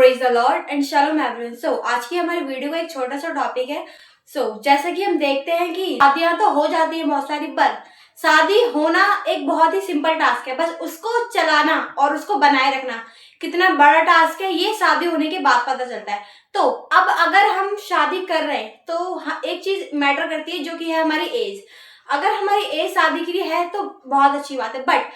Praise the lord and shalom everyone. So आज की हमारी वीडियो का एक छोटा सा टॉपिक है। जैसा कि हम देखते हैं कि शादियां तो हो जाती है बहुत सारी, पर शादी होना एक बहुत ही सिंपल टास्क है। बस उसको चलाना और उसको बनाए रखना कितना बड़ा टास्क है, ये शादी होने के बाद पता चलता है। तो अब अगर हम शादी कर रहे हैं तो एक चीज मैटर करती है, जो कि है हमारी एज। अगर हमारी एज शादी के लिए है तो बहुत अच्छी बात है, बट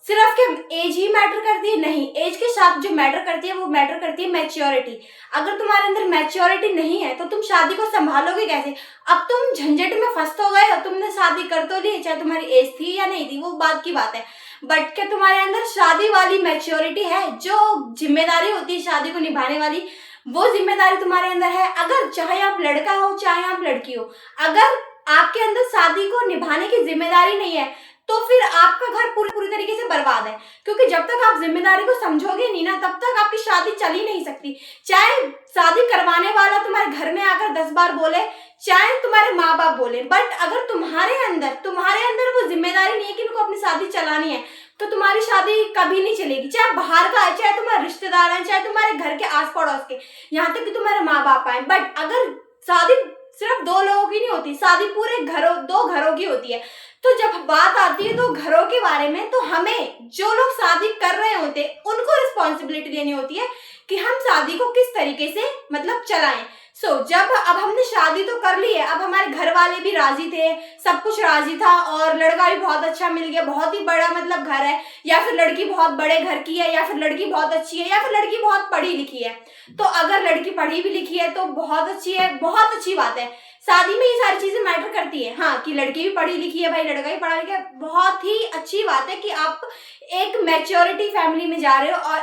सिर्फ क्या एज ही मैटर करती है? नहीं, एज के साथ जो मैटर करती है वो मैटर करती है मैच्योरिटी। अगर तुम्हारे अंदर मैच्योरिटी नहीं है तो तुम शादी को संभालोगे कैसे? अब तुम झंझट में फंस तो गए हो, तुमने शादी कर तो ली, चाहे तुम्हारी एज थी या नहीं थी वो बात की बात है, बट क्या तुम्हारे अंदर शादी वाली मैच्योरिटी है? जो जिम्मेदारी होती है शादी को निभाने वाली, वो जिम्मेदारी तुम्हारे अंदर है? अगर चाहे आप लड़का हो चाहे आप लड़की हो, अगर आपके अंदर शादी को निभाने की जिम्मेदारी नहीं है तो फिर आपका घर पूरी तरीके से बर्बाद है। क्योंकि जब तक आप जिम्मेदारी को समझोगे नहीं ना, तब तक आपकी शादी चल ही नहीं सकती। चाहे शादी करवाने वाला तुम्हारे घर में आकर 10 बार बोले, चाहे तुम्हारे माँ बाप बोले, बट अगर तुम्हारे अंदर वो जिम्मेदारी नहीं है कि उनको अपनी शादी चलानी है, तो तुम्हारी शादी कभी नहीं चलेगी। चाहे बाहर का है, चाहे तुम्हारे रिश्तेदार हैं, चाहे तुम्हारे घर के आस पड़ोस के, यहाँ तक कि तुम्हारे माँ बाप आए, बट अगर शादी सिर्फ 2 लोगों की नहीं होती, शादी पूरे घरों 2 घरों की होती है। तो जब बात आती है 2 घरों के बारे में, तो हमें जो लोग शादी कर रहे होते उनको रिस्पॉन्सिबिलिटी लेनी होती है कि हम शादी को किस तरीके से मतलब चलाएं। जब अब हमने शादी तो कर ली है, अब हमारे घर वाले भी राजी थे, सब कुछ राजी था और लड़का भी बहुत अच्छा मिल गया, बहुत ही बड़ा मतलब घर है, या फिर लड़की बहुत बड़े घर की है, या फिर लड़की बहुत अच्छी है, या फिर लड़की बहुत पढ़ी लिखी है। तो अगर लड़की पढ़ी भी लिखी है तो बहुत अच्छी है, बहुत अच्छी बात है। शादी में ये सारी चीजें मैटर करती है, हाँ, कि लड़की भी पढ़ी लिखी है, भाई लड़का भी पढ़ा लिखा है, बहुत ही अच्छी बात है कि आप एक मैच्योरिटी फैमिली में जा रहे हो और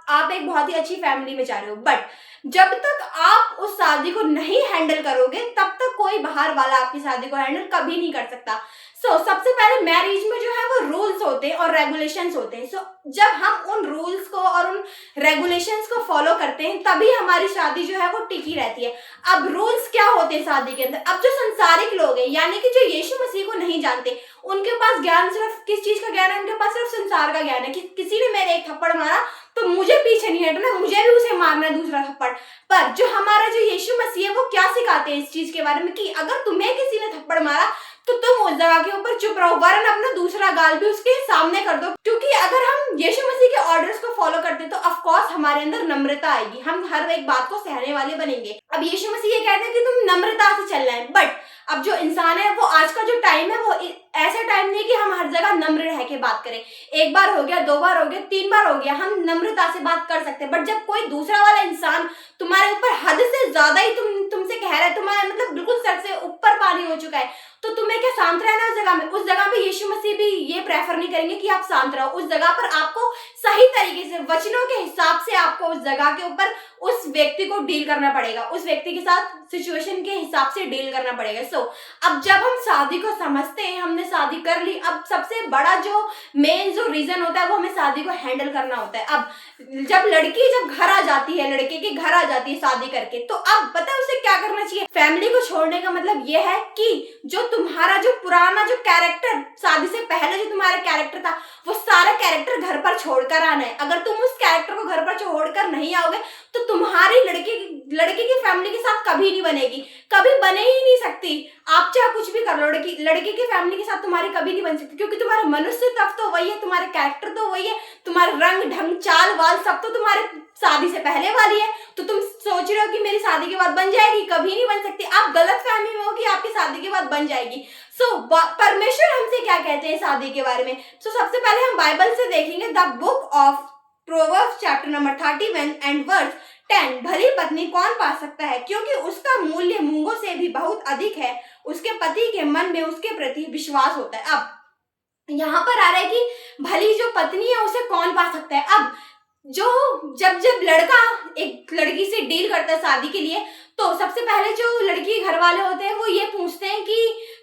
आप एक बहुत ही अच्छी फैमिली में जा रहे हो। बट जब तक आप उस शादी को नहीं हैंडल करोगे, तब तक कोई बाहर वाला आपकी शादी को हैंडल कभी नहीं कर सकता। सबसे पहले मैरिज में जो है वो रूल्स होते हैं और रेगुलेशंस होते हैं। जब हम उन रूल्स को और उन रेगुलेशंस को फॉलो करते हैं, तभी हमारी शादी जो है वो टिकी रहती है। अब रूल्स क्या होते हैं शादी के अंदर? अब जो संसारिक लोग हैं, यानी कि जो यीशु मसीह को नहीं जानते, उनके पास ज्ञान सिर्फ किस चीज का ज्ञान है? उनके पास सिर्फ संसार का ज्ञान है कि किसी ने मेरे एक थप्पड़ मारा तो मुझे पीछे नहीं हटना, मुझे भी उसे मारना है दूसरा थप्पड़। पर जो हमारा जो यीशु मसीह है वो क्या सिखाते हैं इस चीज के बारे में कि अगर तुम्हें किसी ने थप्पड़ मारा तो तुम उस जगह के ऊपर चुप रहो, वरन अपना दूसरा गाल भी उसके सामने कर दो। क्योंकि अगर हम यीशु मसीह के ऑर्डर्स को फॉलो करते तो ऑफ कोर्स हमारे अंदर नम्रता आएगी, हम हर एक बात को सहने वाले बनेंगे। अब यीशु मसीह ये कहते हैं कि तुम नम्रता से चलना है, बट अब जो इंसान है वो आज का जो टाइम है वो ऐसा टाइम नहीं कि हम हर जगह नम्र रह के बात करें। 1 बार हो गया, 2 बार हो गया, 3 बार हो गया, हम नम्रता से बात कर सकते हैं। बट जब कोई दूसरा वाला इंसान तुम्हारे ऊपर हद से ज्यादा ही तुमसे कह रहा है, तुम्हारा मतलब बिल्कुल सर से ऊपर पानी हो चुका है, तो तुम्हें क्या शांत रहना है उस जगह में? उस जगह पे यीशु मसीह भी ये प्रेफर नहीं करेंगे कि आप शांत रहो। उस जगह पर आपको सही तरीके से वचनों के हिसाब से आपको उस जगह के ऊपर उस व्यक्ति को डील करना पड़ेगा, उस व्यक्ति के साथ सिचुएशन के हिसाब से डील करना पड़ेगा। अब जब हम शादी को समझते हैं, हमने शादी कर ली, अब सबसे बड़ा जो मेन जो रीजन होता है वो हमें शादी को हैंडल करना होता है। अब जब लड़की घर आ जाती है, लड़के के घर आ जाती है शादी करके, तो अब पता है उसे क्या करना चाहिए? फैमिली को छोड़ने का मतलब ये है कि जो तुम्हारा जो पुराना जो कैरेक्टर, शादी से पहले जो तुम्हारा कैरेक्टर था, वो सारा कैरेक्टर घर पर छोड़कर आना है। अगर तुम उस कैरेक्टर को घर पर छोड़कर नहीं आओगे तो तुम्हारी लड़के की फैमिली के साथ कभी नहीं बनेगी, कभी बने ही नहीं सकती। आप चाहे कुछ भी कर लो, लड़के की फैमिली के साथ तुम्हारी कभी नहीं बन सकती, क्योंकि तुम्हारा मनुष्य तब तो वही है, तुम्हारे कैरेक्टर तो वही है, तुम्हारा रंग ढंग चाल वाल सब तो तुम्हारे शादी से पहले वाली है। तो तुम सोच रहे हो कि मेरी शादी के बाद बन जाएगी, कभी नहीं बन सकती। आप गलत फहमी में हो कि आपकी शादी के बाद बन जाएगी। परमेश्वर हमसे क्या कहते हैं शादी के बारे में? सबसे पहले हम बाइबल से देखेंगे, the book of Proverbs chapter number 31 and verse 10। भली पत्नी कौन पा सकता है, क्योंकि उसका मूल्य मूंगों से भी बहुत अधिक है, उसके पति के मन में उसके प्रति विश्वास होता है। अब यहाँ पर आ रहा है कि भली जो पत्नी है उसे कौन पा सकता है। अब जब लड़का एक लड़की से डील करता है शादी के लिए, तो सबसे पहले जो लड़की के घर वाले होते हैं वो ये पूछते हैं कि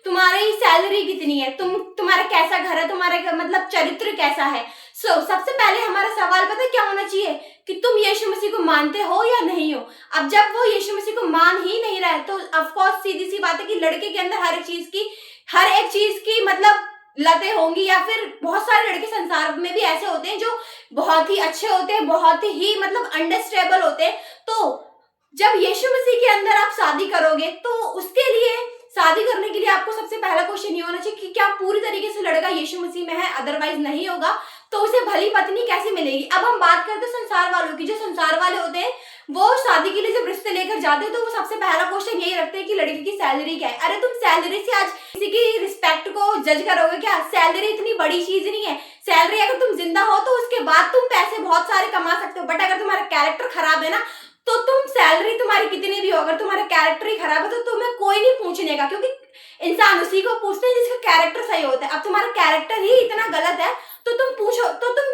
तुम्हारी सैलरी कितनी है, तुम्हारा कैसा घर है, तुम्हारा मतलब चरित्र कैसा है। सबसे पहले हमारा सवाल पता है क्या होना चाहिए कि तुम यीशु मसीह को मानते हो या नहीं हो। अब जब वो यीशु मसीह को मान ही नहीं रहा है तो ऑफ कोर्स सीधी सी बात है कि लड़के के अंदर हर एक चीज की मतलब लतें होंगी, या फिर बहुत सारे लड़के संसार में भी ऐसे होते हैं जो बहुत ही अच्छे होते हैं, बहुत ही मतलब अंडरस्टेबल होते हैं। तो जब यीशु मसीह के अंदर आप शादी करोगे तो उसके लिए, शादी करने के लिए आपको सबसे पहला क्वेश्चन ये होना चाहिए कि क्या पूरी तरीके से लड़का यीशु मसीह में है, अदरवाइज नहीं होगा तो उसे भली पत्नी कैसे मिलेगी। अब हम बात करते हैं संसार वालों की। जो संसार वाले होते हैं वो शादी के लिए जब रिश्ते लेकर जाते हैं तो वो सबसे पहला क्वेश्चन यही रखते हैं कि लड़की की सैलरी क्या है। अरे तुम सैलरी से आज किसी की रिस्पेक्ट को जज करोगे क्या? सैलरी इतनी बड़ी चीज नहीं है। सैलरी अगर तुम जिंदा हो तो उसके बाद तुम पैसे बहुत सारे कमा सकते हो, बट अगर तुम्हारा कैरेक्टर खराब है ना तो तुम सैलरी तुम्हारी कितनी भी हो, अगर तुम्हारा कैरेक्टर ही खराब है तो तुम्हें कोई नहीं पूछने का, क्योंकि इंसान उसी को पूछते हैं जिसका कैरेक्टर सही होता है। अब तुम्हारा कैरेक्टर ही इतना गलत है तो तुम पूछो, तो तुम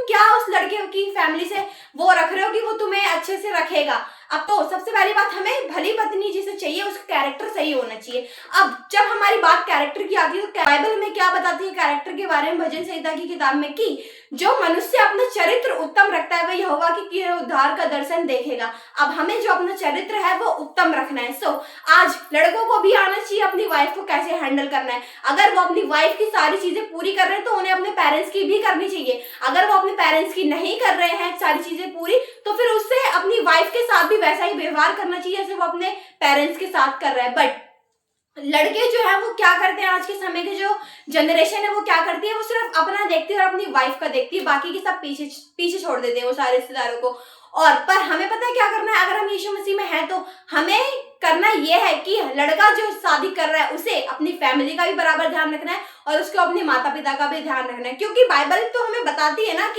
क्या उस लड़के की फैमिली से वो रख रहे हो कि वो तुम्हें अच्छे से रखेगा। अब तो सबसे पहली बात, हमें भली पत्नी जिसे चाहिए उसका कैरेक्टर सही होना चाहिए। अब जब हमारी बात कैरेक्टर की आती है तो बाइबल में क्या बताती है कैरेक्टर के बारे में? भजन संहिता की किताब में कि जो मनुष्य अपना चरित्र उत्तम रखता है वह यहोवा के किए उद्धार का दर्शन देखेगा। अब हमें जो अपना चरित्र है वो उत्तम रखना है। सो आज लड़कों को भी आना चाहिए अपनी वाइफ को कैसे हैंडल करना है। अगर वो अपनी वाइफ की सारी चीजें पूरी कर रहे हैं तो उन्हें अपने पेरेंट्स की भी करनी चाहिए। अगर वो अपने पेरेंट्स की नहीं कर रहे हैं सारी चीजें पूरी, तो फिर उससे अपनी वाइफ के साथ भी वैसा ही व्यवहार करना चाहिए जैसे वो अपने पेरेंट्स के साथ कर रहा है। बट लड़के जो है वो क्या करते हैं, आज के समय के जो जनरेशन है वो क्या करती है, वो सिर्फ अपना देखती है और अपनी वाइफ का देखती है, बाकी के सब पीछे छोड़ देते हैं वो सारे रिश्तेदारों को। और पर हमें पता है क्या करना है, अगर हम यीशु मसीह में हैं तो हमें करना यह है कि लड़का जो शादी कर रहा है उसे अपनी फैमिली का भी बराबर ध्यान रखना है और उसको अपने माता पिता का भी ध्यान रखना है। क्योंकि बाइबल तो हमें बताती है ना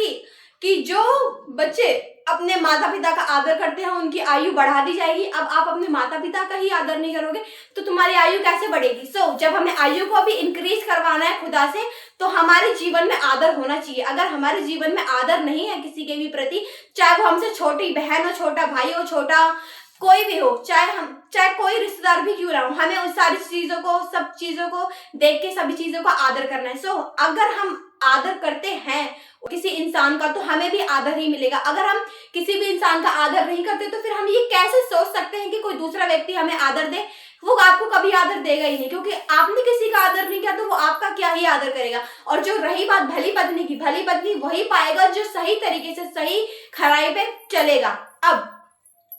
कि जो बच्चे अपने माता पिता का आदर करते हैं उनकी आयु बढ़ा दी जाएगी। अब आप अपने माता पिता का ही आदर नहीं करोगे तो तुम्हारी आयु कैसे बढ़ेगी? सो जब हमें आयु को भी इंक्रीज करवाना है खुदा से तो हमारे जीवन में आदर होना चाहिए। अगर हमारे जीवन में आदर नहीं है किसी के भी प्रति, चाहे वो हमसे छोटी बहन हो, छोटा भाई हो, छोटा कोई भी हो, चाहे कोई रिश्तेदार भी क्यों ना हो, हमें उस सारी चीजों को, सब चीजों को देख के सभी चीजों का आदर करना है। सो अगर हम आदर करते हैं किसी इंसान का तो हमें भी आदर ही मिलेगा। अगर हम किसी भी इंसान का आदर नहीं करते तो फिर हम ये कैसे सोच सकते हैं कि कोई दूसरा व्यक्ति हमें आदर दे? वो आपको कभी आदर देगा ही नहीं, क्योंकि आपने किसी का आदर नहीं किया तो वो आपका क्या ही आदर करेगा। और जो रही बात भली पत्नी की, भली पत्नी वही पाएगा जो सही तरीके से सही खराई पे चलेगा। अब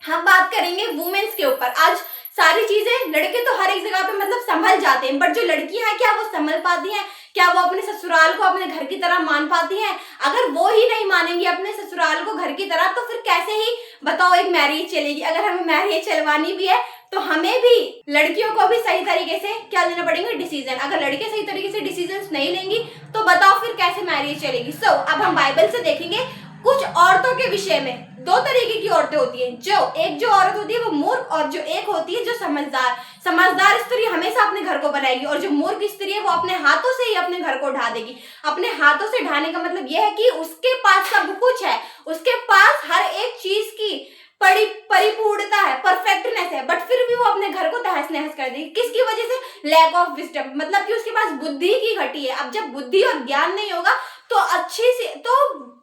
हम बात करेंगे वुमेन्स के ऊपर। आज सारी चीजें, लड़के तो हर एक जगह पे मतलब संभल जाते हैं, बट जो लड़कियां हैं क्या वो संभल पाती हैं? क्या वो अपने ससुराल को अपने घर की तरह मान पाती हैं? अगर वो ही नहीं मानेंगी अपने ससुराल को घर की तरह तो फिर कैसे ही बताओ एक मैरिज चलेगी? अगर हमें मैरिज चलवानी भी है तो हमें भी लड़कियों को भी सही तरीके से क्या लेना पड़ेगा, डिसीजन। अगर लड़के सही तरीके से डिसीजन नहीं लेंगी तो बताओ फिर कैसे मैरिज चलेगी? सो अब हम बाइबल से देखेंगे कुछ औरतों के विषय में। दो तरीके की औरतें होती हैं, जो औरत होती है वो मूर्ख, और जो एक होती है जो समझदार स्त्री हमेशा अपने घर को बनाएगी, और जो मूर्ख स्त्री है वो अपने हाथों से ही अपने घर को ढा देगी। अपने हाथों से ढाने का मतलब यह है कि उसके पास सब कुछ है, उसके पास हर एक चीज की परिपूर्णता है, परफेक्टनेस है, बट फिर भी वो अपने घर को तहस नहस कर देगी। किसकी वजह से? लैक ऑफ विजडम, मतलब कि उसके पास बुद्धि की घटी है। अब जब बुद्धि और ज्ञान नहीं होगा तो अच्छे से, तो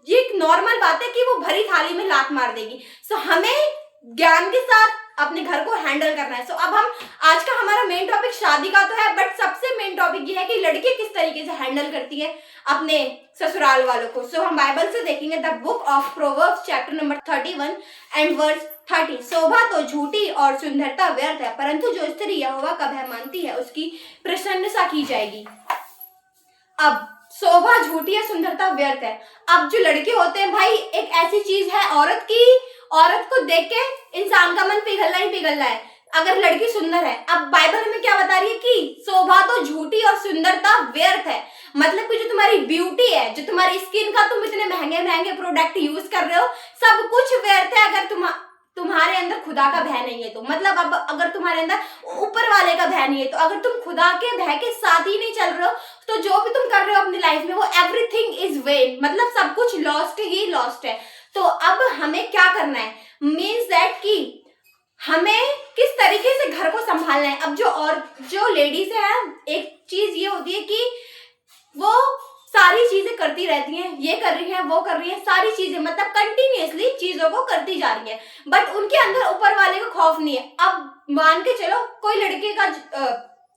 ये एक नॉर्मल बात है कि वो भरी थाली में लात मार देगी। सो हमें ज्ञान के साथ अपने घर को हैंडल करना है। सो अब हम, आज का हमारा मेन टॉपिक शादी का तो है, बट सबसे मेन टॉपिक ये है कि लड़की किस तरीके से हैंडल करती है अपने ससुराल वालों को। सो हम बाइबल से देखेंगे the book of Proverbs chapter number 31 and verse 30। शोभा तो झूठी और सुंदरता व्यर्थ है, परंतु जो स्त्री यहोवा का भय मानती है उसकी प्रशंसा की जाएगी। अब शोभा झूठी है, सुंदरता व्यर्थ है। अब जो लड़के होते हैं भाई, एक ऐसी चीज है औरत को देख के इंसान का मन पिघलना ही पिघलना है अगर लड़की सुंदर है। अब बाइबल में क्या बता रही है कि शोभा तो झूठी और सुंदरता व्यर्थ है, मतलब कि जो तुम्हारी ब्यूटी है, जो तुम्हारी स्किन का तुम इतने महंगे महंगे प्रोडक्ट यूज कर रहे हो, सब कुछ व्यर्थ है अगर तुम्हारे अंदर खुदा का भय नहीं है तो। मतलब अब अगर तुम्हारे अंदर ऊपर वाले का भय नहीं है तो, अगर तुम खुदा के भय के साथ ही नहीं चल रहे हो तो जो भी तुम कर रहे हो अपनी लाइफ में वो एवरीथिंग इज वेन, मतलब सब कुछ लॉस्ट ही लॉस्ट है। तो अब हमें क्या करना है, मीन्स दैट कि हमें किस तरीके से घर को संभालना है। अब जो लेडीज है, एक चीज ये होती है कि वो सारी चीजें करती रहती हैं, ये कर रही हैं, वो कर रही हैं, सारी चीजें मतलब कंटिन्यूअसली चीजों को करती जा रही है, बट उनके अंदर ऊपर वाले का खौफ नहीं है। अब मान के चलो कोई लड़के का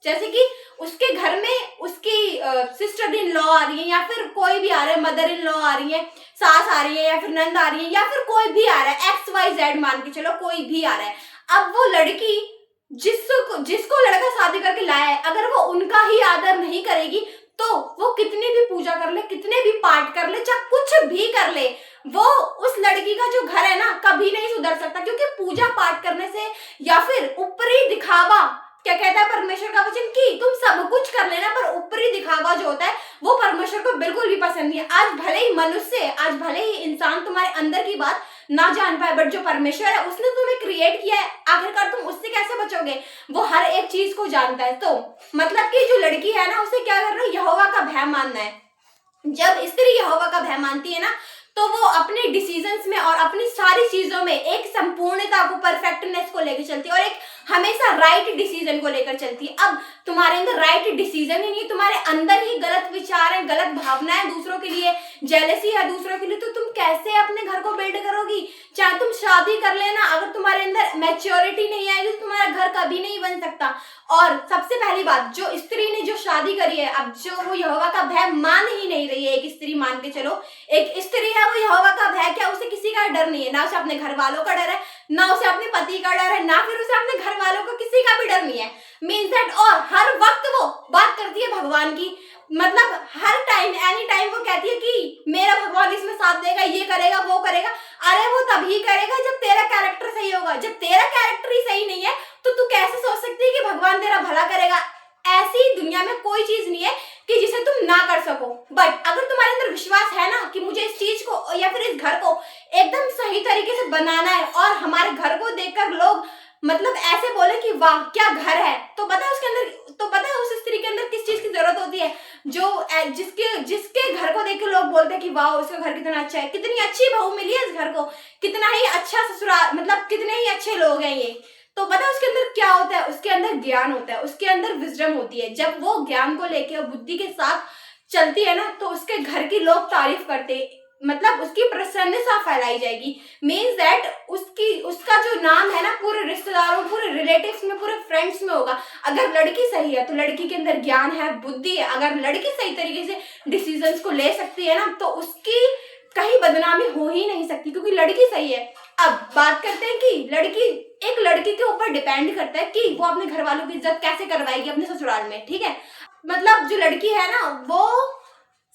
जैसे कि उसके घर में उसकी सिस्टर इन लॉ आ रही है, या फिर कोई भी आ रहा है, मदर इन लॉ आ रही है, सास आ रही है, या फिर नंद आ रही है, या फिर कोई भी आ रहा है, XYZ मान के चलो कोई भी आ रहा है। अब वो लड़की जिसको लड़का शादी करके लाया है, अगर वो उनका ही आदर नहीं करेगी तो वो कितनी भी पूजा कर ले, कितने भी पाठ कर ले, चाहे कुछ भी कर ले, वो उस लड़की का जो घर है ना कभी नहीं सुधर सकता। क्योंकि पूजा पाठ करने से या फिर ऊपरी दिखावा, क्या कहता है परमेश्वर का वचन कि तुम सब कुछ कर लेना, पर ऊपरी दिखावा जो होता है वो परमेश्वर को बिल्कुल भी पसंद नहीं है। आज भले ही मनुष्य, आज भले ही इंसान तुम्हारे अंदर की बात ना जान पाए, बट जो परमेश्वर है उसने तुम्हें क्रिएट किया है, आखिरकार तुम उससे कैसे बचोगे, वो हर एक चीज को जानता है। तो मतलब कि जो लड़की है ना, उसे क्या करना है, यहोवा का भय मानना है। जब स्त्री यहोवा का भय मानती है ना, तो वो अपने डिसीजंस में और अपनी सारी चीजों में एक संपूर्णता को, परफेक्टनेस को लेकर चलती है और एक हमेशा राइट डिसीजन को लेकर चलती है। अब तुम्हारे अंदर राइट डिसीजन ही नहीं, तुम्हारे अंदर ही गलत विचार है, गलत भावना है दूसरों के लिए, जेलसी है दूसरों के लिए, तो तुम कैसे अपने घर को बिल्ड करोगी? चाहे तुम शादी कर लेना, अगर तुम्हारे अंदर मैच्योरिटी नहीं आएगी तो तुम्हारा घर कभी नहीं बन सकता। और सबसे पहली बात, जो स्त्री ने जो शादी करी है, अब जो वो यहोवा का भय मान ही नहीं रही है, एक स्त्री मान के चलो, एक स्त्री है वो यहोवा का भय, क्या उसे किसी का डर नहीं है? ना उसे अपने घर वालों का डर है, ना उसे अपने पति का डर है, ना फिर उसे अपने घर वालों को किसी का भी डर नहीं है। मीन्स दैट, और हर वक्त वो बात करती है भगवान की, मतलब हर टाइम, एनी टाइम वो कहती है कि मेरा भगवान इसमें साथ देगा, ये करेगा, वो करेगा। अरे वो तभी करेगा जब तेरा कैरेक्टर सही होगा। जब तेरा कैरेक्टर ही सही नहीं है तो तू कैसे सोच सकती है कि भगवान तेरा भला करेगा? ऐसी दुनिया में कोई चीज नहीं है कि जिसे तुम ना कर सको। बट अगर तुम्हारे अंदर विश्वास है ना कि मुझे इस चीज को या फिर इस घर को एकदम सही तरीके से बनाना है, और हमारे घर को देखकर लोग मतलब ऐसे बोले कि वाह क्या घर है, तो पता है उसके अंदर, तो पता है उस स्त्री के अंदर किस चीज की जरूरत होती है? जो जिसके घर को देख के लोग बोलते हैं कि वाह उसका घर कितना अच्छा है, कितनी अच्छी बहू मिली है इस घर को, कितना ही अच्छा ससुराल, मतलब कितने ही अच्छे लोग हैं ये। तो पता है उसके अंदर क्या होता है? उसके अंदर ज्ञान होता है, उसके अंदर विजडम होती है। जब वो ज्ञान को लेके और बुद्धि के साथ चलती है ना, तो उसके घर की लोग तारीफ करते, मतलब उसकी प्रसन्नता फैलाई जाएगी। मीन्स दैट उसका जो नाम है ना पूरे रिश्तेदारों, पूरे रिलेटिव्स में, पूरे फ्रेंड्स में होगा। अगर लड़की सही है तो लड़की के अंदर ज्ञान है, बुद्धि है, अगर लड़की सही तरीके से डिसीजंस को ले सकती है ना, तो उसकी कहीं बदनामी हो ही नहीं सकती, क्योंकि लड़की सही है। अब बात करते हैं कि एक लड़की के ऊपर डिपेंड करता है कि वो अपने घर वालों की इज्जत कैसे करवाएगी अपने ससुराल में, ठीक है? मतलब जो लड़की है ना वो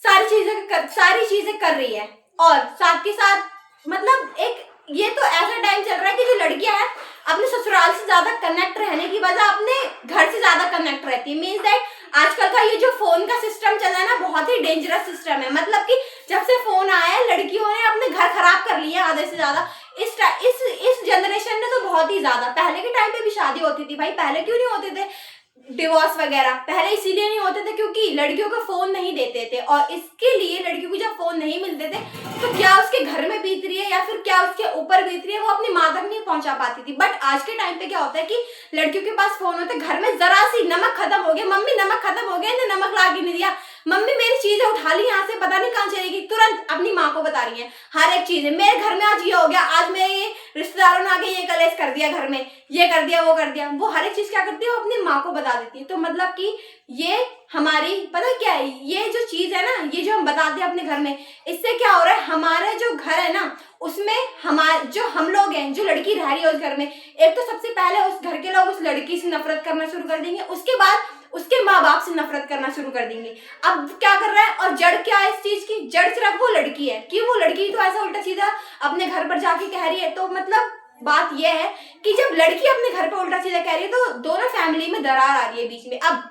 सारी चीजें कर रही है, और साथ के साथ मतलब एक ये तो ऐसा टाइम चल रहा है कि जो लड़कियां हैं अपने ससुराल से ज्यादा कनेक्ट रहने की बजाय अपने घर से ज्यादा कनेक्ट रहती है। मीन्स दैट आजकल का ये जो फोन का सिस्टम चल रहा है ना, बहुत ही डेंजरस सिस्टम है। मतलब कि जब से फोन आया है लड़कियों ने अपने घर खराब कर लिए आधे से ज्यादा। इस जनरेशन ने तो बहुत ही ज्यादा, पहले के टाइम पे भी शादी होती थी भाई, पहले क्यों नहीं होते थे डिवोर्स वगैरह? पहले इसीलिए नहीं होते थे क्योंकि लड़कियों को फोन नहीं देते थे, और इसके लिए लड़कियों को जब फोन नहीं मिलते थे तो क्या उसके घर में बीत रही है या फिर क्या उसके ऊपर बीत रही है वो अपनी माँ तक नहीं पहुंचा पाती थी। बट आज के टाइम पे क्या होता है कि लड़कियों के पास फोन होता है, घर में जरा सी नमक खत्म हो गया, मम्मी नमक खत्म हो गया, इन्हें नमक ला के नहीं दिया, मम्मी मेरी चीजें उठा ली यहाँ से, पता नहीं कहाँ चलेगी, तुरंत अपनी माँ को बता रही है हर एक चीज। मेरे घर में आज ये हो गया, आज मेरे रिश्तेदारों ने आके ये कलेश कर दिया, घर में ये कर दिया, वो कर दिया, वो हर एक चीज क्या करती है वो अपनी माँ को बता देती है। तो मतलब कि ये हमारी, पता क्या है, ये जो चीज है ना, ये जो हम बताते हैं अपने घर में, इससे क्या हो रहा है, हमारे जो घर है ना उसमें हम लोग हैं, जो लड़की रह रही है उस घर में, एक तो सबसे पहले उस घर के लोग उस लड़की से नफरत करना शुरू कर देंगे, उसके बाद उसके माँ बाप से नफरत करना शुरू कर देंगे। अब क्या कर रहा है, और जड़ क्या है इस चीज की? जड़ सिर्फ वो लड़की है कि वो लड़की तो ऐसा उल्टा सीधा अपने घर पर जाके कह रही है। तो मतलब बात यह है कि जब लड़की अपने घर पर उल्टा सीधा कह रही है तो दोनों फैमिली में दरार आ रही है बीच में। अब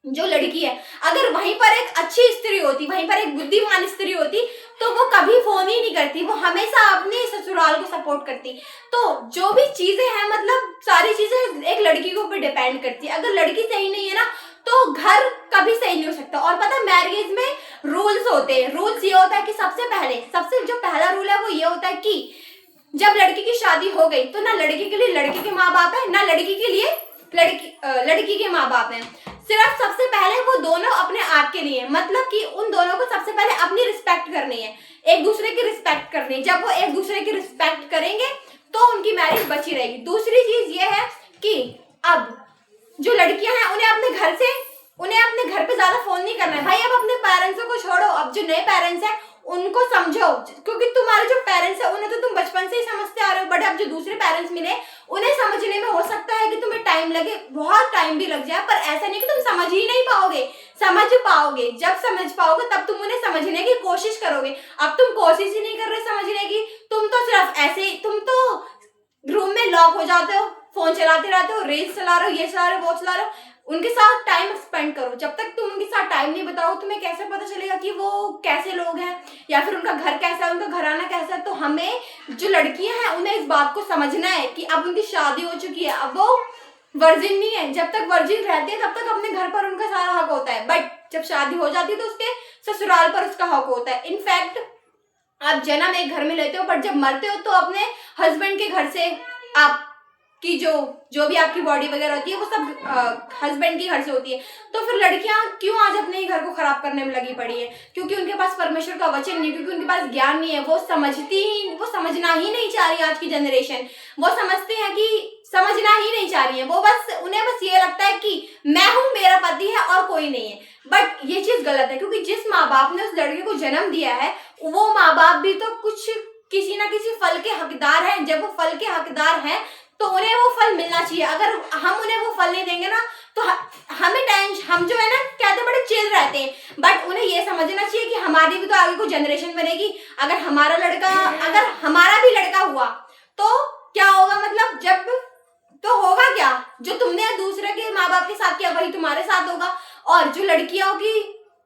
जो लड़की है, अगर वहीं पर एक अच्छी स्त्री होती, वहीं पर एक बुद्धिमान स्त्री होती, तो वो कभी फोन ही नहीं करती, वो हमेशा अपने ससुराल को सपोर्ट करती। तो जो भी चीजें हैं, मतलब सारी चीजें एक लड़की के ऊपर डिपेंड करती है। अगर लड़की सही नहीं है ना तो घर कभी सही नहीं हो सकता। और पता है मैरिज में रूल्स होते हैं। रूल्स ये होता है कि सबसे जो पहला रूल है वो ये होता है कि जब लड़की की शादी हो गई तो ना लड़की के लिए लड़के के माँ बाप है, ना लड़की के लिए लड़की के माँ बाप हैं। सिर्फ सबसे पहले वो दोनों अपने आप के लिए, मतलब कि उन दोनों को सबसे पहले अपनी रिस्पेक्ट करनी है, एक दूसरे की रिस्पेक्ट करनी है। जब वो एक दूसरे की रिस्पेक्ट करेंगे तो उनकी मैरिज बची रहेगी। दूसरी चीज ये है कि अब जो जो लड़कियां हैं उन्हें अपने घर पे ज्यादा फोन नहीं करना है भाई। अब अपने पेरेंट्स को छोड़ो, अब जो नए पेरेंट्स हैं उनको समझो, क्योंकि तुम्हारे जो पेरेंट्स है उन्हें तो तुम बचपन से ही समझते आ रहे हो, बट अब जो दूसरे पेरेंट्स मिले उन्हें समझने में हो सकता है कि तुम्हें टाइम लगे, बहुत टाइम भी लग जाए, पर ऐसा नहीं कि तुम समझ ही नहीं पाओगे, समझ पाओगे। जब समझ पाओगे तब तुम उन्हें समझने की कोशिश करोगे। अब तुम कोशिश ही नहीं कर रहे समझने की, तुम तो सिर्फ ऐसे ही, तुम तो रूम में लॉक हो जाते हो, फोन चलाते रहते हो, रील्स चला रहे हो, ये चला रहे हो, वो चला रहे हो। उनके साथ टाइम स्पेंड करो। जब तक तुम उनके साथ टाइम नहीं बताओ तुम्हें कैसे पता चलेगा कि वो कैसे लोग हैं या फिर उनका घर कैसा है, उनका घराना कैसा है। तो हमें जो लड़कियां हैं उन्हें इस बात को समझना है कि अब उनकी शादी हो चुकी है, अब वो वर्जिन नहीं है। जब तक वर्जिन रहती है तब तक अपने घर पर उनका सारा हक होता है, बट जब शादी हो जाती है तो उसके ससुराल पर उसका हक होता है। इनफैक्ट आप जन्म एक घर में लेते हो, बट जब मरते हो तो अपने हस्बैंड के घर से आपकी जो भी आपकी बॉडी वगैरह होती है वो सब हस्बैंड के घर से होती है। तो फिर लड़कियां क्यों आज अपने ही घर को खराब करने में लगी पड़ी है? क्योंकि उनके पास परमेश्वर का वचन नहीं, क्योंकि उनके पास ज्ञान नहीं है, वो समझना ही नहीं चाह रही। आज की जनरेशन वो समझते हैं कि समझना ही नहीं चाह रही है, उन्हें बस ये लगता है कि मैं हूं, मेरा पति है और कोई नहीं है। बट ये चीज गलत है, क्योंकि जिस माँ बाप ने उस लड़के को जन्म दिया है वो माँ बाप भी तो किसी ना किसी फल के हकदार हैं। जब वो फल के हकदार हैं तो उन्हें वो फल मिलना चाहिए। अगर हम उन्हें वो फल नहीं देंगे ना तो हमें टेंशन, हम जो है ना कहते बड़े चिल रहते हैं, बट उन्हें ये समझना चाहिए कि हमारी भी तो आगे कोई जनरेशन बनेगी। अगर हमारा भी लड़का हुआ तो क्या होगा, मतलब जब तो होगा क्या, जो तुमने दूसरे के माँ बाप के साथ किया वही तुम्हारे साथ होगा। और जो लड़कियां होगी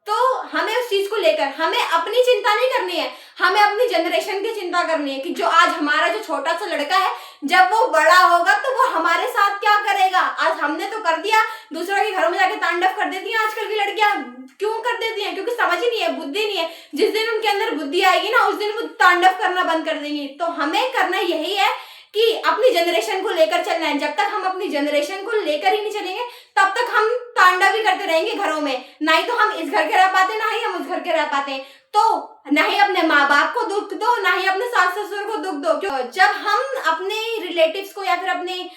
तो हमें उस चीज को लेकर हमें अपनी चिंता नहीं करनी है, हमें अपनी जनरेशन की चिंता करनी है कि जो आज हमारा जो छोटा सा लड़का है जब वो बड़ा होगा तो वो हमारे साथ क्या करेगा। आज हमने तो कर दिया, दूसरों के घरों में जाके तांडव कर देती हैं आजकल की लड़कियां। क्यों कर देती हैं? क्योंकि समझ ही नहीं है, बुद्धि नहीं है। जिस दिन उनके अंदर बुद्धि आएगी ना उस दिन वो तांडव करना बंद कर देंगी। तो हमें करना यही है कि अपनी जनरेशन को लेकर चलना है। जब तक हम अपनी जनरेशन को लेकर ही नहीं चलेंगे तब तक हम तांडव ही करते रहेंगे घरों में। ना ही तो हम इस घर के रह पाते, ना ही हम उस घर के रह पाते। तो ना ही अपने माँ बाप को दुख दो, ना ही अपने सास ससुर को दुख दो। जब हम अपने रिलेटिव्स को या फिर अपने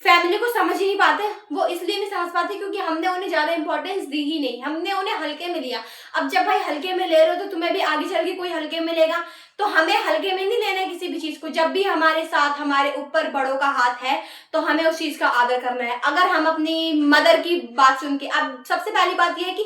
फैमिली को समझ ही नहीं पाते, वो इसलिए नहीं समझ पाते क्योंकि हमने उन्हें ज्यादा इंपॉर्टेंस दी ही नहीं, हमने उन्हें हल्के में लिया। अब जब भाई हल्के में ले रहे हो तो तुम्हें भी आगे चल के कोई हल्के में लेगा, तो हमें हल्के में नहीं लेना है किसी भी चीज को। जब भी हमारे साथ हमारे ऊपर बड़ों का हाथ है तो हमें उस चीज का आदर करना है। अगर हम अपनी मदर की बात सुन के, अब सबसे पहली बात यह है कि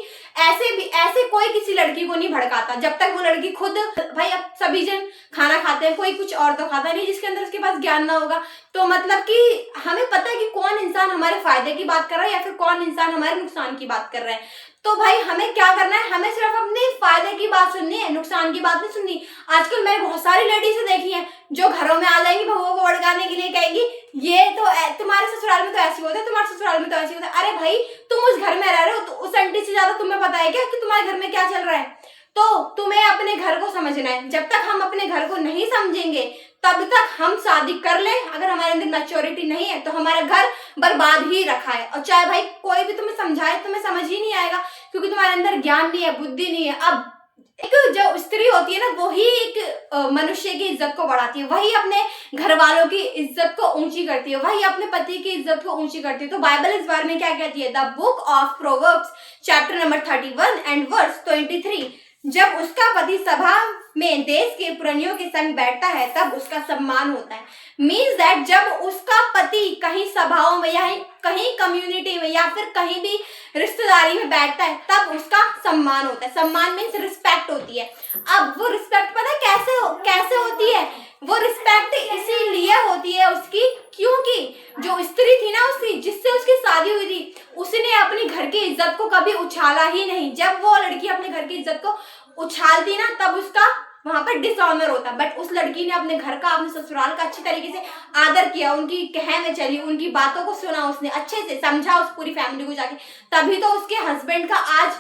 ऐसे कोई किसी लड़की को नहीं भड़काता जब तक वो लड़की खुद, भाई अब सभी जन खाना खाते हैं, कोई कुछ और तो खाता नहीं जिसके अंदर उसके पास ज्ञान ना होगा। तो मतलब कि हमें पता है कि कौन इंसान हमारे फायदे की बात कर रहा है या फिर कौन इंसान हमारे नुकसान की बात कर रहा है। तो भाई हमें क्या करना है, हमें सिर्फ अपने फायदे की बात सुननी है, नुकसान की बात नहीं सुननी। आजकल मैंने बहुत सारी लेडीज देखी हैं जो घरों में आ जाएंगी, बहुओं को भड़काने के लिए कहेंगी ये तो तुम्हारे ससुराल में तो ऐसी होता है, तुम्हारे ससुराल में तो ऐसी होता है। अरे भाई तुम उस घर में रह रहे हो तो उस आंटी से ज्यादा तुम्हें पता है क्या कि तुम्हारे घर में क्या चल रहा है? तो तुम्हें अपने घर को समझना है। जब तक हम अपने घर को नहीं समझेंगे तब तक हम शादी कर ले, अगर हमारे अंदर मैच्योरिटी नहीं है तो हमारा घर बर्बाद ही रखा है। और चाहे भाई कोई भी तुम्हें समझाए तुम्हें समझ ही नहीं आएगा क्योंकि तुम्हारे अंदर ज्ञान नहीं है, बुद्धि नहीं है। अब एक जो स्त्री होती है ना वही एक मनुष्य की इज्जत को बढ़ाती है, वही अपने घर वालों की इज्जत को ऊंची करती है, वही अपने पति की इज्जत को ऊंची करती है। तो बाइबल इस बारे में क्या कहती है? The book of Proverbs chapter number 31 and verse 23, जब उसका पति सभा में देश के पुरनियों के संग बैठता है तब उसका सम्मान होता है। मीन्स दैट जब उसका पति कहीं सभाओं में या कहीं कम्युनिटी में या फिर कहीं भी रिश्तेदारी में बैठता है तब उसका सम्मान होता है। सम्मान मीन्स रिस्पेक्ट होती है। अब वो रिस्पेक्ट पता है कैसे होती है? वो रिस्पेक्ट इसीलिए होती है उसकी क्योंकि जो स्त्री थी ना उसकी जिससे उसकी शादी हुई थी उसने अपनी घर की इज्जत को कभी उछाला ही नहीं। जब वो लड़की अपने घर की इज्जत को उछालती ना तब उसका वहां पर डिसऑनर होता। बट उस लड़की ने अपने घर का, अपने ससुराल का अच्छी तरीके से आदर किया, उनकी कह में चली, उनकी बातों को सुना, उसने अच्छे से समझा उस पूरी फैमिली को जाके, तभी तो उसके हस्बैंड का आज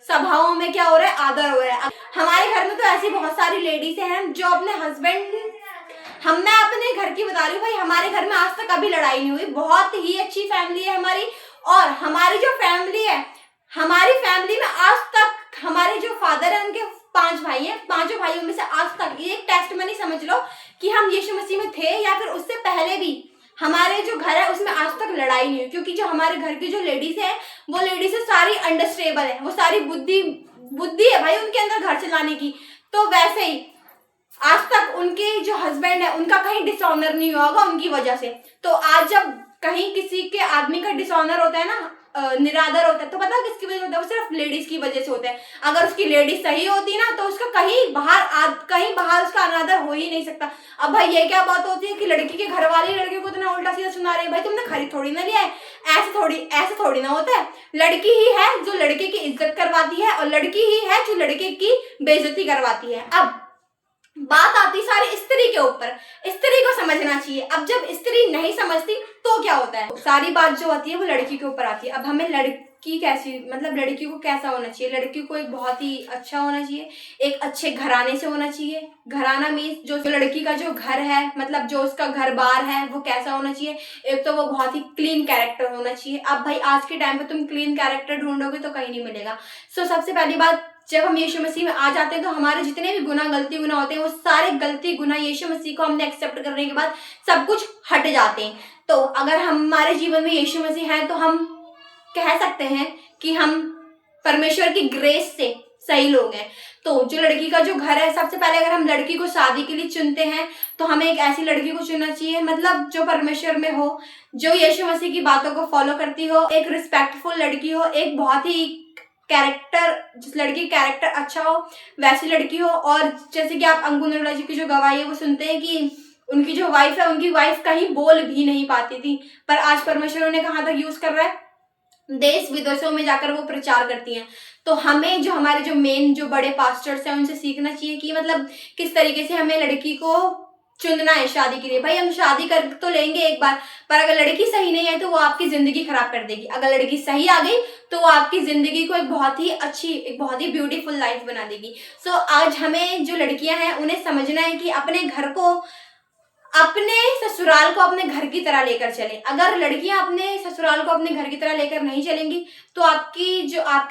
सभाओं में क्या हो रहा है? आदर हो रहा है। हमारे घर में तो ऐसी बहुत सारी लेडीज हैं जो अपने हस्बैंड, मैं अपने घर की बता रही हूँ भाई, हमारे घर में आज तक कभी लड़ाई नहीं हुई, बहुत ही अच्छी फैमिली है हमारी। और हमारी जो फैमिली है, हमारी फैमिली में आज तक हमारे जो फादर है उनके 5 भाई हैं, 5 भाइयों में से आज तक ये एक टेस्टमनी समझ लो कि हम यीशु मसीह में थे या फिर उससे पहले भी हमारे जो घर है उसमें आज तक लड़ाई नहीं हुई, क्योंकि जो हमारे घर की जो लेडीज है वो लेडीज सारी अंडरस्टेबल है, वो सारी बुद्धि है भाई उनके अंदर घर चलाने की। तो वैसे ही आज तक उनके जो हस्बैंड है उनका कहीं डिसऑनर नहीं हुआ होगा उनकी वजह से। तो आज जब कहीं किसी के आदमी का डिसऑनर होता है ना, निरादर होता है, तो पता है किसकी वजह से होता है? वो सिर्फ लेडीज की वजह से होता है। अगर उसकी लेडीज सही होती ना तो उसका कहीं बाहर उसका अनादर हो ही नहीं सकता। अब भाई ये क्या बात होती है कि लड़की के घर वाले लड़के को इतना उल्टा सीधा सुना रहे हैं, भाई तुमने खरीद थोड़ी ना लिया है, ऐसे थोड़ी ना होता है। लड़की ही है जो लड़के की इज्जत करवाती है और लड़की ही है जो लड़के की बेइज्जती करवाती है। अब बात आती सारी स्त्री के ऊपर, स्त्री को समझना चाहिए। अब जब स्त्री नहीं समझती तो क्या होता है, सारी बात जो आती है वो लड़की के ऊपर आती है। अब हमें लड़की कैसी, मतलब लड़की को कैसा होना चाहिए? लड़की को एक बहुत ही अच्छा होना चाहिए, एक अच्छे घराने से होना चाहिए। घराना मीन्स जो लड़की का जो घर है, मतलब जो उसका घर बार है वो कैसा होना चाहिए? एक तो वो बहुत ही क्लीन कैरेक्टर होना चाहिए। अब भाई आज के टाइम पे तुम क्लीन कैरेक्टर ढूंढोगे तो कहीं नहीं मिलेगा। सो सबसे पहली बात, जब हम यीशु मसीह में आ जाते हैं तो हमारे जितने भी गलती गुनाह होते हैं वो सारे गलती गुनाह यीशु मसीह को हमने एक्सेप्ट करने के बाद सब कुछ हट जाते हैं। तो अगर हमारे जीवन में यीशु मसीह है तो हम कह सकते हैं कि हम परमेश्वर की ग्रेस से सही लोग हैं। तो जो लड़की का जो घर है, सबसे पहले अगर हम लड़की को शादी के लिए चुनते हैं तो हमें एक ऐसी लड़की को चुनना चाहिए, मतलब जो परमेश्वर में हो, जो यीशु मसीह की बातों को फॉलो करती हो, एक रिस्पेक्टफुल लड़की हो, एक बहुत ही कैरेक्टर, जिस लड़की का कैरेक्टर अच्छा हो वैसी लड़की हो। और जैसे कि आप अंगू निर्मला जी की जो गवाही है वो सुनते हैं कि उनकी जो वाइफ है, उनकी वाइफ कहीं बोल भी नहीं पाती थी, पर आज परमेश्वर उन्हें कहाँ तक यूज कर रहा है, देश विदेशों में जाकर वो प्रचार करती हैं। तो हमें जो हमारे जो मेन जो बड़े पास्टर्स हैं उनसे सीखना चाहिए कि मतलब किस तरीके से हमें लड़की को चुनना है शादी के लिए। भाई हम शादी कर तो लेंगे एक बार, पर अगर लड़की सही नहीं है तो वो आपकी जिंदगी खराब कर देगी। अगर लड़की सही आ गई तो वो आपकी जिंदगी को एक बहुत ही अच्छी, एक बहुत ही ब्यूटीफुल लाइफ बना देगी। सो आज हमें जो लड़कियां हैं उन्हें समझना है कि अपने घर को, अपने ससुराल को अपने घर की तरह लेकर चलें। अगर लड़कियां अपने ससुराल को अपने घर की तरह लेकर नहीं चलेंगी तो आपकी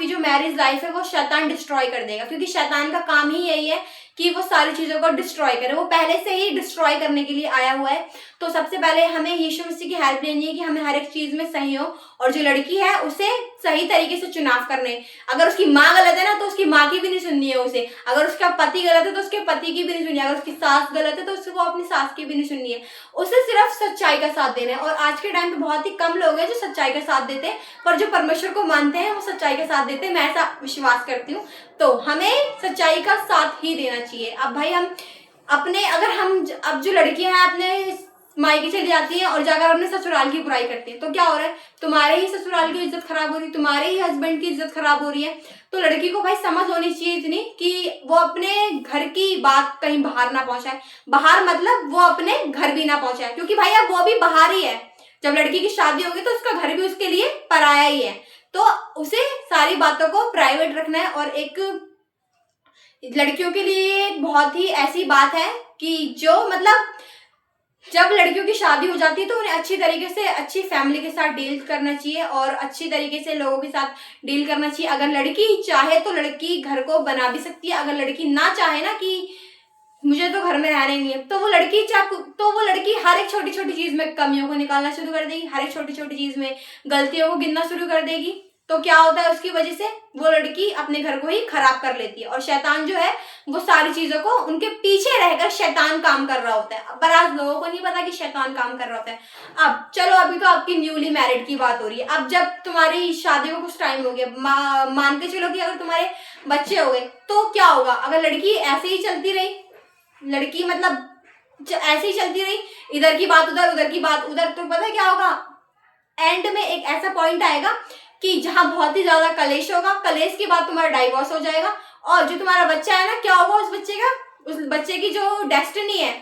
जो मैरिज लाइफ है वो शैतान डिस्ट्रॉय कर देगा, क्योंकि शैतान का काम ही यही है कि वो सारी चीजों को डिस्ट्रॉय करे। वो पहले से ही डिस्ट्रॉय करने के लिए आया हुआ है। तो सबसे पहले हमें यीशु मसीह की हेल्प लेनी है कि हमें हर एक चीज में सही हो, और जो लड़की है उसे सही तरीके से चुनाव करने। अगर उसकी माँ गलत है ना तो उसकी माँ की भी नहीं सुननी है उसे, अगर उसका पति गलत है तो उसके पति की भी नहीं सुननी है, अगर उसकी सास गलत है तो उसको अपनी सास की भी नहीं सुननी है, उसे सिर्फ सच्चाई का साथ देना है। और आज के टाइम पे बहुत ही कम लोग हैं जो सच्चाई का साथ देते हैं, पर जो परमेश्वर को मानते हैं वो सच्चाई का साथ देते हैं, मैं ऐसा विश्वास करती हूँ। तो हमें सच्चाई का साथ ही देना चाहिए। अब भाई हम अपने, अगर हम अब जो लड़कियां हैं अपने मायके चली जाती हैं और जाकर अपने ससुराल की बुराई करती हैं, तो क्या हो रहा है, तुम्हारे ही ससुराल की इज्जत खराब हो रही है, तुम्हारे ही हस्बैंड की इज्जत खराब हो रही है। तो लड़की को भाई समझ होनी चाहिए इतनी कि वो अपने घर की बात कहीं बाहर ना पहुंचाए। बाहर मतलब वो अपने घर भी ना पहुंचाए, क्योंकि भाई अब वो भी बाहर ही है। जब लड़की की शादी होगी तो उसका घर भी उसके लिए पराया ही है। तो उसे सारी बातों को प्राइवेट रखना है। और एक लड़कियों के लिए बहुत ही ऐसी बात है कि जो मतलब जब लड़कियों की शादी हो जाती है तो उन्हें अच्छी तरीके से अच्छी फैमिली के साथ डील करना चाहिए और अच्छी तरीके से लोगों के साथ डील करना चाहिए। अगर लड़की चाहे तो लड़की घर को बना भी सकती है, अगर लड़की ना चाहे ना कि मुझे तो घर में रहना ही नहीं है, तो वो लड़की हर एक छोटी छोटी चीज में कमियों को निकालना शुरू कर देगी, हर एक छोटी छोटी चीज में गलतियों को गिनना शुरू कर देगी। तो क्या होता है, उसकी वजह से वो लड़की अपने घर को ही खराब कर लेती है। और शैतान जो है वो सारी चीजों को, उनके पीछे रहकर शैतान काम कर रहा होता है, पर आज लोगों को नहीं पता कि शैतान काम कर रहा होता है। अब चलो, अभी तो आपकी न्यूली मैरिड की बात हो रही है। अब जब तुम्हारी शादी को कुछ टाइम हो गया, मान के चलो कि अगर तुम्हारे बच्चे हो गए तो क्या होगा? अगर लड़की ऐसे ही चलती रही, लड़की मतलब ऐसे ही चलती रही, इधर की बात उधर, उधर की बात उधर, तो पता है क्या होगा? एंड में एक ऐसा पॉइंट आएगा कि जहां बहुत ही ज्यादा कलेश होगा, कलेश के बाद तुम्हारा डाइवोर्स हो जाएगा। और जो तुम्हारा बच्चा है ना, क्या होगा उस बच्चे की जो डेस्टिनी है,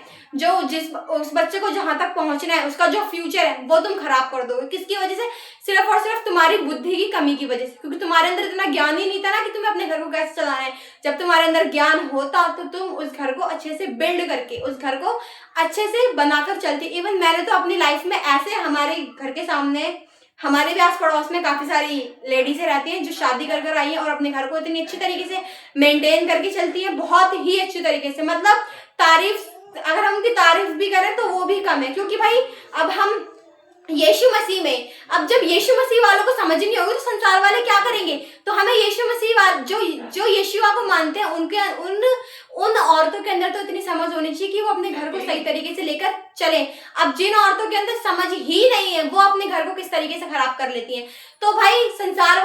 उस बच्चे को जहां तक पहुंचना है, उसका जो फ्यूचर है वो तुम खराब कर दोगे। किसकी वजह से? सिर्फ और सिर्फ तुम्हारी बुद्धि की कमी की वजह से, क्योंकि तुम्हारे अंदर इतना ज्ञान ही नहीं था ना कि तुम्हें अपने घर को कैसे चलाना है। जब तुम्हारे अंदर ज्ञान होता तो तुम उस घर को अच्छे से बिल्ड करके, उस घर को अच्छे से बनाकर चलती। इवन मैंने तो अपनी लाइफ में ऐसे, हमारे घर के सामने, हमारे भी आस पड़ोस में काफी सारी लेडीजें रहती हैं जो शादी कर आई हैं और अपने घर को इतनी अच्छी तरीके से मेंटेन करके चलती हैं, बहुत ही अच्छी तरीके से। मतलब तारीफ, अगर हम उनकी तारीफ भी करें तो वो भी कम है, क्योंकि भाई अब हम यीशु मसीह में। अब जब यीशु मसीह वालों को समझ नहीं होगी तो संसार वाले क्या करेंगे? तो हमें यीशु मसीह वाले जो यीशुआ को मानते हैं उनके उन औरतों के अंदर तो इतनी समझ होनी चाहिए कि वो अपने घर को सही तरीके से लेकर चले। अब जिन औरतों के अंदर समझ ही नहीं है वो अपने घर को किस तरीके से खराब कर लेती हैं। तो भाई संसार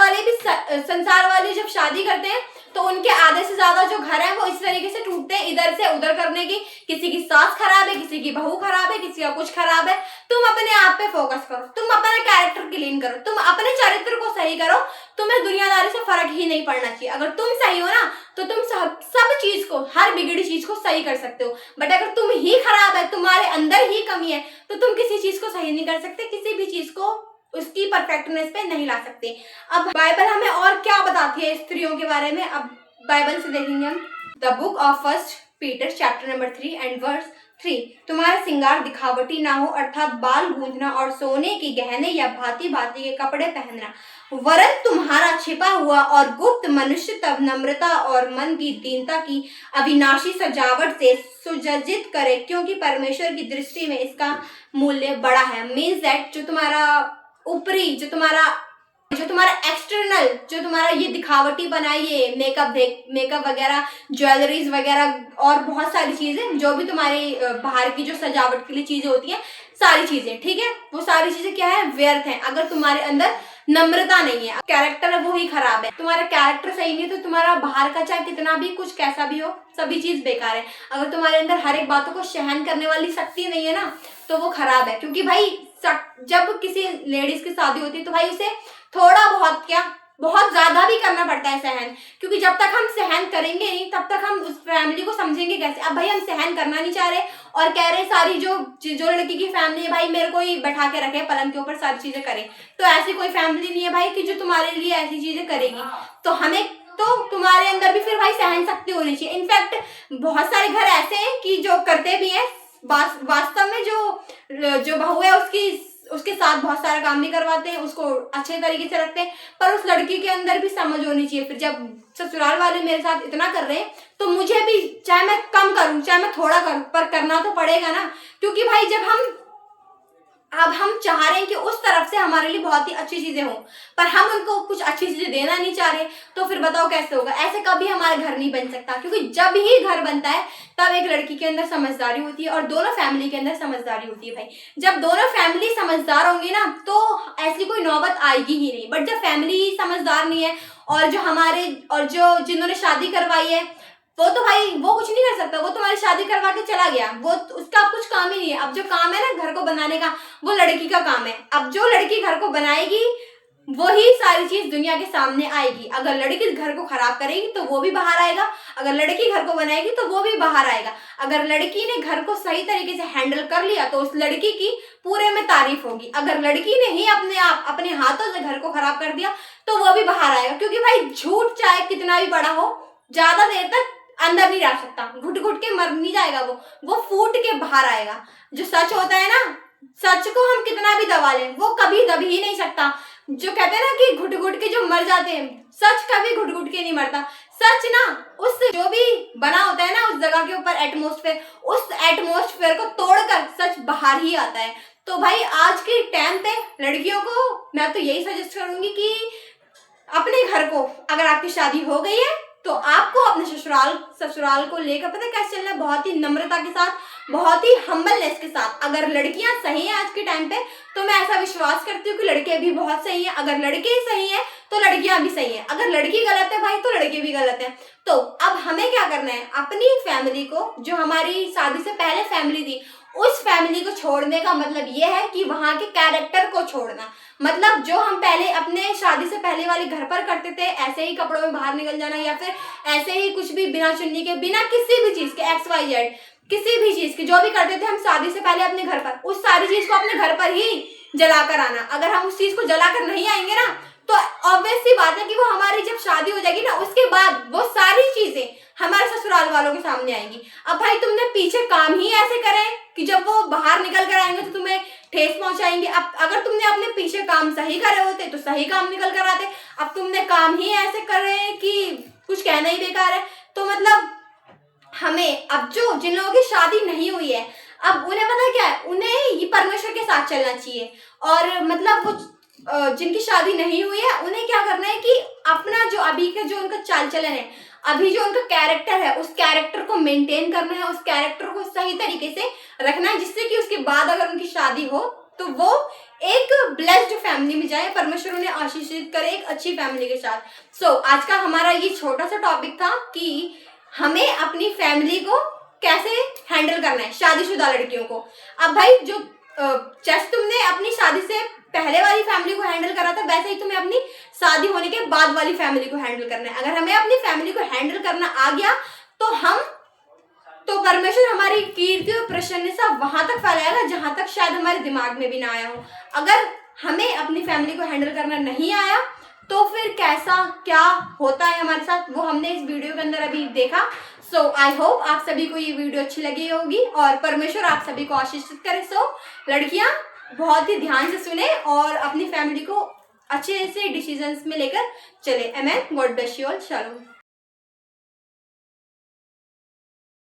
वाले जब शादी करते हैं तो उनके आधे से ज्यादा जो घर है वो इस तरीके से टूटते हैं, इधर से उधर करने की। किसी की सास खराब है, किसी की बहू खराब है, किसी का कुछ खराब है। तुम अपने आप पे फोकस करो, तुम अपने कैरेक्टर क्लीन करो, तुम अपने चरित्र को सही करो। तुम्हें दुनियादारी से फर्क ही नहीं पड़ना चाहिए। अगर तुम सही हो ना तो तुम सब चीज को, हर बिगड़ी चीज को सही कर सकते हो। बट अगर तुम ही खराब है, तुम्हारे अंदर ही कमी है, तो तुम किसी चीज को सही नहीं कर सकते, किसी भी चीज को उसकी परफेक्टनेस पे नहीं ला सकते। अब बाइबल हमें और क्या बताती है स्त्रियों के बारे में, अब बाइबल से देखेंगे हम। The book of first Peter chapter number 3 and verse 3, तुम्हारा श्रृंगार दिखावटी ना हो, अर्थात बाल गूंथना और सोने के गहने या भांति भांति के कपड़े पहनना, वरन तुम्हारा छिपा हुआ और गुप्त मनुष्य तब नम्रता और मन की दीनता की अविनाशी सजावट से सुसज्जित करे, क्योंकि परमेश्वर की दृष्टि में इसका मूल्य बड़ा है। मीन्स दैट जो तुम्हारा ऊपरी, जो तुम्हारा एक्सटर्नल, जो तुम्हारा ये दिखावटी बनाइए मेकअप वगैरह, ज्वेलरीज वगैरह और बहुत सारी चीजें, जो भी तुम्हारी बाहर की जो सजावट के लिए चीजें होती है, सारी चीजें, ठीक है, वो सारी चीजें क्या है? व्यर्थ है। अगर तुम्हारे अंदर नम्रता नहीं है, कैरेक्टर है वो ही खराब है। तुम्हारा कैरेक्टर सही नहीं है तो तुम्हारा बाहर का चाहे कितना भी कुछ कैसा भी हो, सभी चीज बेकार है। अगर तुम्हारे अंदर हर एक बातों को सहन करने वाली शक्ति नहीं है ना तो वो खराब है। क्योंकि भाई जब किसी लेडीज की शादी होती है तो भाई उसे थोड़ा बहुत क्या, बहुत ज्यादा भी करना पड़ता है सहन। क्योंकि जब तक हम सहन करेंगे नहीं तब तक हम उस फैमिली को समझेंगे कैसे। अब भाई हम सहन करना नहीं चाह रहे और कह रहे सारी जो लड़की की फैमिली है भाई मेरे को ही बैठा के रखे पलंग के ऊपर सारी चीजें करे, तो ऐसी कोई फैमिली नहीं है भाई कि जो तुम्हारे लिए ऐसी चीजें करेगी। तो हमें तो तुम्हारे अंदर भी फिर भाई सहन शक्ति होनी चाहिए। इनफैक्ट बहुत सारे घर ऐसे हैं कि जो करते भी हैं, वास्तव में जो बहू है उसके साथ बहुत सारा काम भी करवाते हैं, उसको अच्छे तरीके से रखते हैं, पर उस लड़की के अंदर भी समझ होनी चाहिए। फिर जब ससुराल वाले मेरे साथ इतना कर रहे हैं तो मुझे भी, चाहे मैं कम करूं चाहे मैं थोड़ा करूं, पर करना तो पड़ेगा ना। क्योंकि भाई जब हम चाह रहे हैं कि उस तरफ से हमारे लिए बहुत ही अच्छी चीजें हों, पर हम उनको कुछ अच्छी चीजें देना नहीं चाह रहे, तो फिर बताओ कैसे होगा? ऐसे कभी हमारा घर नहीं बन सकता। क्योंकि जब ही घर बनता है तब एक लड़की के अंदर समझदारी होती है और दोनों फैमिली के अंदर समझदारी होती है। भाई जब दोनों फैमिली समझदार होंगी ना तो ऐसी कोई नौबत आएगी ही नहीं। बट जब फैमिली ही समझदार नहीं है और जो जिन्होंने शादी करवाई है वो तो भाई वो कुछ नहीं कर सकता, वो तुम्हारी शादी करवा के चला गया, वो उसका कुछ काम ही नहीं है। अब जो काम है ना घर को बनाने का, वो लड़की का काम है। अब जो लड़की घर को बनाएगी वही सारी चीज दुनिया के सामने आएगी। अगर लड़की घर को खराब करेगी तो वो भी बाहर आएगा, अगर लड़की घर को बनाएगी तो वो भी बाहर आएगा। अगर लड़की ने घर को सही तरीके से हैंडल कर लिया तो उस लड़की की पूरे में तारीफ होगी। अगर लड़की ने ही अपने हाथों से घर को खराब कर दिया तो वो भी बाहर आएगा। क्योंकि भाई झूठ चाहे कितना भी बड़ा हो, ज्यादा देर तक अंदर नहीं रह सकता, घुट घुट के मर नहीं जाएगा, वो फूट के बाहर आएगा। जो सच होता है ना, सच को हम कितना भी दबा लें वो कभी दब ही नहीं सकता। जो कहते हैं ना कि घुट घुट के जो मर जाते हैं, सच कभी घुट घुट के नहीं मरता। सच ना उस जो भी बना होता है ना उस जगह के ऊपर एटमॉस्फेयर, उस एटमॉस्फेयर को तोड़कर सच बाहर ही आता है। तो भाई आज के टाइम पे लड़कियों को मैं तो यही सजेस्ट करूंगी कि अपने घर को, अगर आपकी शादी हो गई है तो आपको अपने ससुराल को लेकर पता कैसे चलना है, बहुत ही नम्रता के साथ, बहुत ही हम्बलनेस के साथ। अगर लड़कियां सही हैं आज के टाइम पे तो मैं ऐसा विश्वास करती हूँ कि लड़के भी बहुत सही हैं। अगर लड़के सही हैं तो लड़कियां भी सही हैं। अगर लड़की गलत है भाई तो लड़के भी गलत हैं। तो अब हमें क्या करना है, अपनी फैमिली को, जो हमारी शादी से पहले फैमिली थी, उस फैमिली को छोड़ने का मतलब ये है कि वहां के कैरेक्टर को छोड़ना। मतलब जो हम पहले अपने शादी से पहले वाले घर पर करते थे, ऐसे ही कपड़ों में बाहर निकल जाना या फिर ऐसे ही कुछ भी बिना चुन्नी के, बिना किसी भी चीज के, XYZ किसी भी चीज की जो भी करते थे हम शादी से पहले अपने घर पर, उस सारी चीज को अपने घर पर ही जलाकर आना। अगर हम उस चीज को जलाकर नहीं आएंगे ना तो ऑब्वियस सी बात है कि वो हमारी जब शादी हो जाएगी ना उसके बाद वो सारी चीजें हमारे ससुराल वालों के सामने आएंगी। अब भाई तुमने पीछे काम ही ऐसे करे कि जब वो बाहर निकल कर आएंगे तो तुम्हें ठेस पहुंचाएंगे। अब अगर तुमने अपने पीछे काम सही करे होते तो सही काम निकल कर आते। अब तुमने काम ही ऐसे करे कि कुछ कहना ही बेकार है। तो मतलब हमें अब जिन लोगों की शादी नहीं हुई है, अब उन्हें पता क्या है, उन्हें ये परमेश्वर के साथ चलना चाहिए। और मतलब वो जिनकी शादी नहीं हुई है उन्हें क्या करना है कि अपना जो अभी का जो उनका चाल चलन है, अभी जो उनका कैरेक्टर है, उस कैरेक्टर को मेंटेन करना है, उस कैरेक्टर को सही तरीके से रखना है, जिससे कि उसके बाद अगर उनकी शादी हो तो वो एक ब्लेस्ड फैमिली में जाए, परमेश्वर उन्हें आशीषित करे एक अच्छी फैमिली के साथ। सो आज का हमारा ये छोटा सा टॉपिक था कि हमें अपनी फैमिली को कैसे हैंडल करना है, शादीशुदा लड़कियों को। अब भाई जो जैसे तुमने अपनी शादी से पहले वाली फैमिली को हैंडल करा था, वैसे ही तुम्हें अपनी शादी होने के बाद वाली फैमिली को हैंडल करना है। अगर हमें अपनी फैमिली को हैंडल करना आ गया तो परमेश्वर हमारी कीर्ति और प्रसन्नता वहां तक फैलाएगा जहां तक शायद हमारे दिमाग में भी ना आया हो। अगर हमें अपनी फैमिली को हैंडल करना नहीं आया तो फिर कैसा क्या होता है हमारे साथ, वो हमने इस वीडियो के अंदर अभी देखा। सो आई होप आप सभी को ये वीडियो अच्छी लगी होगी और परमेश्वर आप सभी को आशीषित करे। सो लड़कियां बहुत ही ध्यान से सुने और अपनी फैमिली को अच्छे से डिसीजंस में लेकर चले। Amen. God bless you all. Shalom.